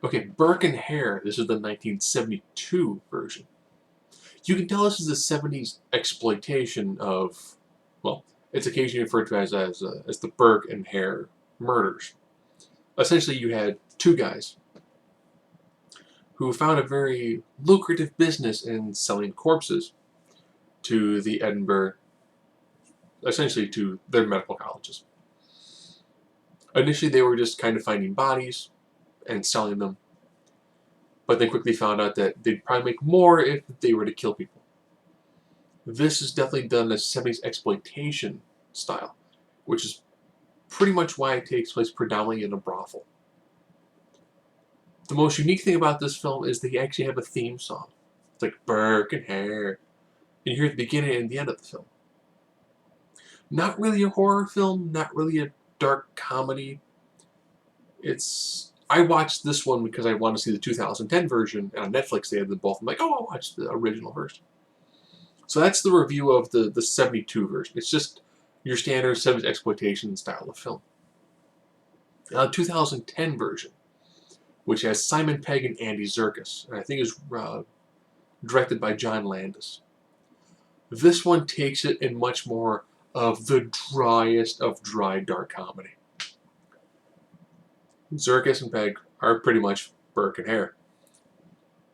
Okay, Burke and Hare. This is the 1972 version. You can tell this is the 70s exploitation of, well, it's occasionally referred to as the Burke and Hare murders. Essentially, you had two guys who found a very lucrative business in selling corpses to the Edinburgh, essentially to their medical colleges. Initially, they were just kind of finding bodies and selling them, but they quickly found out that they'd probably make more if they were to kill people. This is definitely done as 70s exploitation style, which is pretty much why it takes place predominantly in a brothel. The most unique thing about this film is they actually have a theme song. It's like Burke and Hare. And you hear at the beginning and the end of the film. Not really a horror film, not really a dark comedy. I watched this one because I wanted to see the 2010 version, and on Netflix they had them both. I'm like, oh, I'll watch the original version. So that's the review of the 72 version. It's just your standard 70s exploitation style of film. Now, the 2010 version, which has Simon Pegg and Andy Serkis, and I think is directed by John Landis. This one takes it in much more of the driest of dry dark comedy. Serkis and Pegg are pretty much Burke and Hare.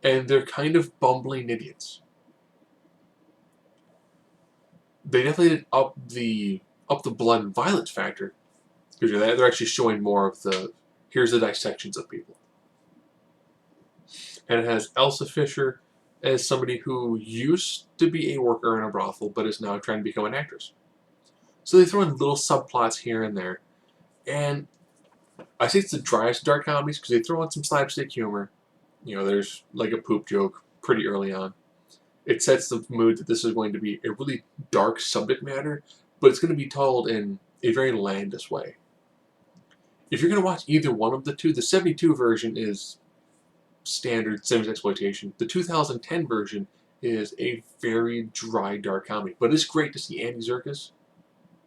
And they're kind of bumbling idiots. They definitely did up the blood and violence factor, because they're actually showing more of here's the dissections of people. And it has Elsa Fisher as somebody who used to be a worker in a brothel, but is now trying to become an actress. So they throw in little subplots here and there. And I say it's the driest dark comedies because they throw in some slapstick humor. You know, there's like a poop joke pretty early on. It sets the mood that this is going to be a really dark subject matter, but it's going to be told in a very Landis way. If you're going to watch either one of the two, the 72 version is standard 70s exploitation. The 2010 version is a very dry, dark comedy. But it's great to see Andy Serkis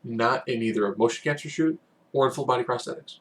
not in either a motion capture shoot or in full body prosthetics.